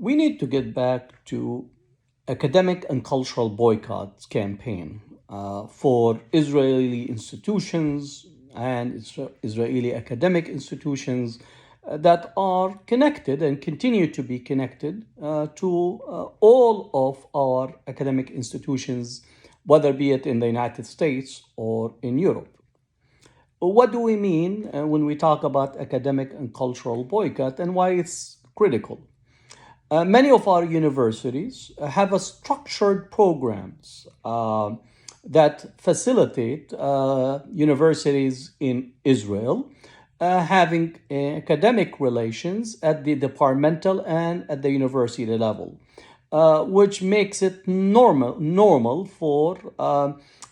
We need to get back to academic and cultural boycott campaign for Israeli institutions and Israeli academic institutions that are connected and continue to be connected to all of our academic institutions, whether be it in the United States or in Europe. What do we mean when we talk about academic and cultural boycott and why it's critical? Many of our universities have a structured programs that facilitate universities in Israel having academic relations at the departmental and at the university level, which makes it normal for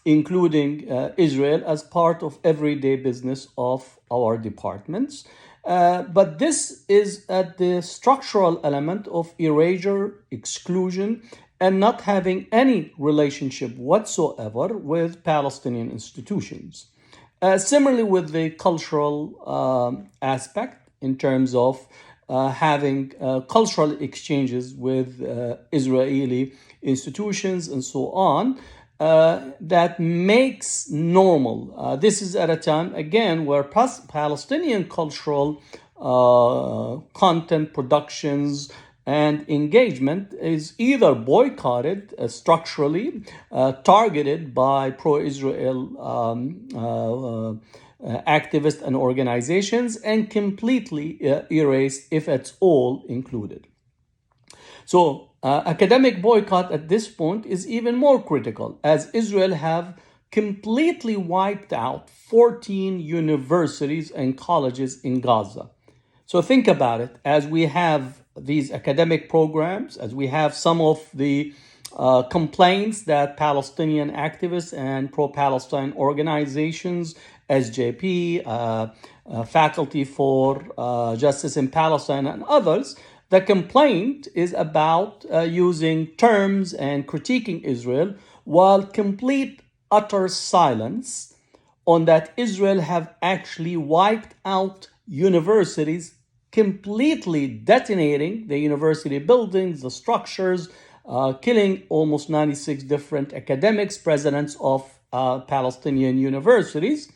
including Israel as part of everyday business of our departments. But this is at the structural element of erasure, exclusion, and not having any relationship whatsoever with Palestinian institutions. Similarly, with the cultural aspect, in terms of having cultural exchanges with Israeli institutions and so on, that makes normal. This is at a time, again, where Palestinian cultural content productions and engagement is either boycotted structurally, targeted by pro-Israel activists and organizations, and completely erased if it's all included. So academic boycott at this point is even more critical, as Israel have completely wiped out 14 universities and colleges in Gaza. So think about it, as we have these academic programs, as we have some of the complaints that Palestinian activists and pro-Palestine organizations, SJP, Faculty for Justice in Palestine, and others, the complaint is about using terms and critiquing Israel, while complete utter silence on that Israel have actually wiped out universities, completely detonating the university buildings, the structures, killing almost 96 different academics, presidents of Palestinian universities.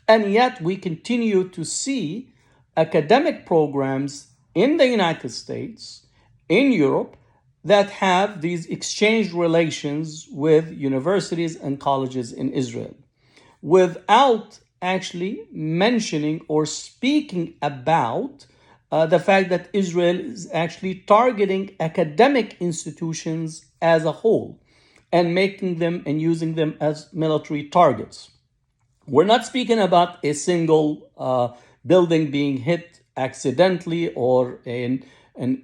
And yet we continue to see academic programs in the United States, in Europe, that have these exchange relations with universities and colleges in Israel, without actually mentioning or speaking about the fact that Israel is actually targeting academic institutions as a whole and making them and using them as military targets. We're not speaking about a single building being hit accidentally or an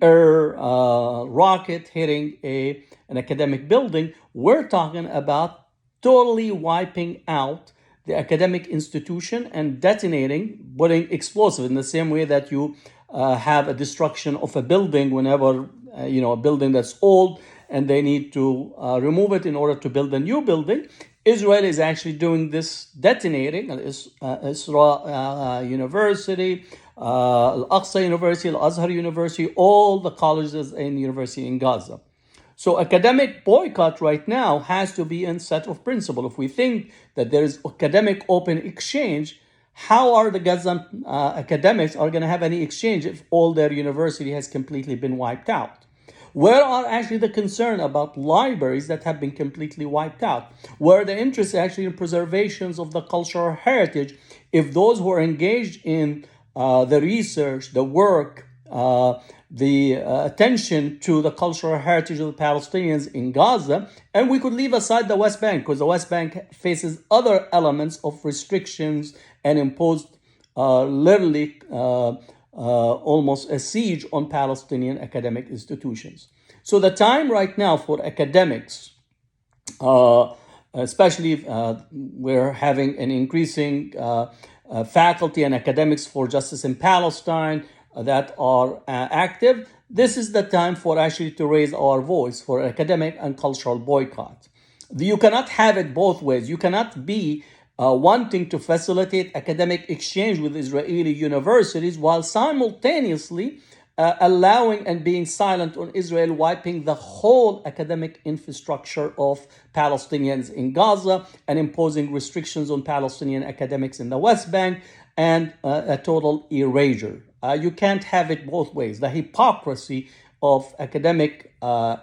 air rocket hitting an academic building. We're talking about totally wiping out the academic institution and detonating, putting explosive in the same way that you have a destruction of a building whenever, a building that's old and they need to remove it in order to build a new building. Israel is actually doing this, detonating Isra University, Al-Aqsa University, Al-Azhar University, all the colleges and university in Gaza. So academic boycott right now has to be a set of principles. If we think that there is academic open exchange, how are the Gazan academics are going to have any exchange if all their university has completely been wiped out? Where are actually the concern about libraries that have been completely wiped out? Where are the interest actually in preservations of the cultural heritage if those who are engaged in the research, the work, the attention to the cultural heritage of the Palestinians in Gaza, and we could leave aside the West Bank, because the West Bank faces other elements of restrictions and imposed literally almost a siege on Palestinian academic institutions. So the time right now for academics, especially we're having an increasing faculty and academics for justice in Palestine that are active. This is the time for actually to raise our voice for academic and cultural boycott. You cannot have it both ways. You cannot be wanting to facilitate academic exchange with Israeli universities while simultaneously allowing and being silent on Israel wiping the whole academic infrastructure of Palestinians in Gaza and imposing restrictions on Palestinian academics in the West Bank and a total erasure. You can't have it both ways. The hypocrisy of academic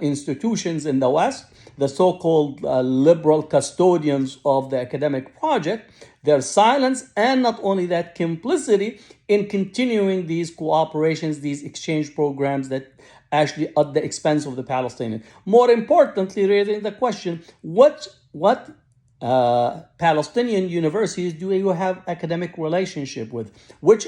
institutions in the West, the so-called liberal custodians of the academic project, their silence, and not only that, complicity in continuing these cooperations, these exchange programs that actually at the expense of the Palestinians. More importantly, raising the question, what Palestinian universities do you have academic relationship with? Which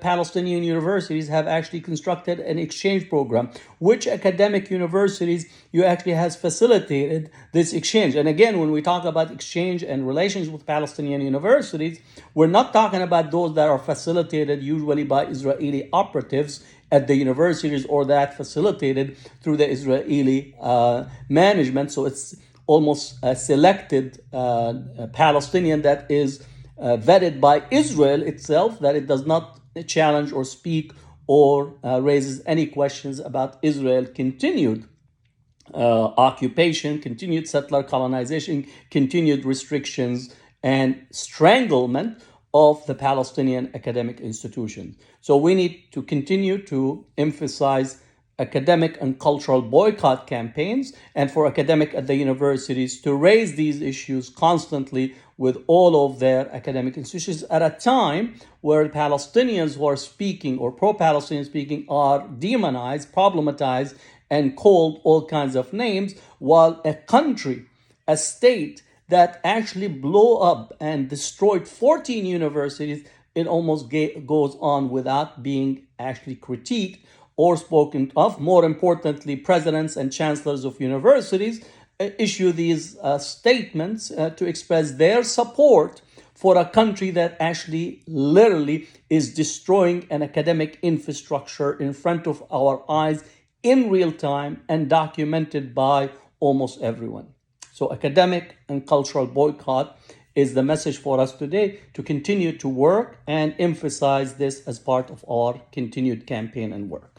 Palestinian universities have actually constructed an exchange program? Which academic universities you actually has facilitated this exchange? And again, when we talk about exchange and relations with Palestinian universities, we're not talking about those that are facilitated usually by Israeli operatives at the universities or that facilitated through the Israeli management. So it's almost a selected Palestinian that is vetted by Israel itself, that it does not challenge or speak or raises any questions about Israel continued occupation, continued settler colonization, continued restrictions and stranglement of the Palestinian academic institutions. So we need to continue to emphasize academic and cultural boycott campaigns, and for academic at the universities to raise these issues constantly with all of their academic institutions at a time where Palestinians who are speaking or pro-Palestinian speaking are demonized, problematized, and called all kinds of names, while a country, a state that actually blew up and destroyed 14 universities, it almost goes on without being actually critiqued or spoken of. More importantly, presidents and chancellors of universities issue these statements to express their support for a country that actually literally is destroying an academic infrastructure in front of our eyes in real time and documented by almost everyone. So academic and cultural boycott is the message for us today, to continue to work and emphasize this as part of our continued campaign and work.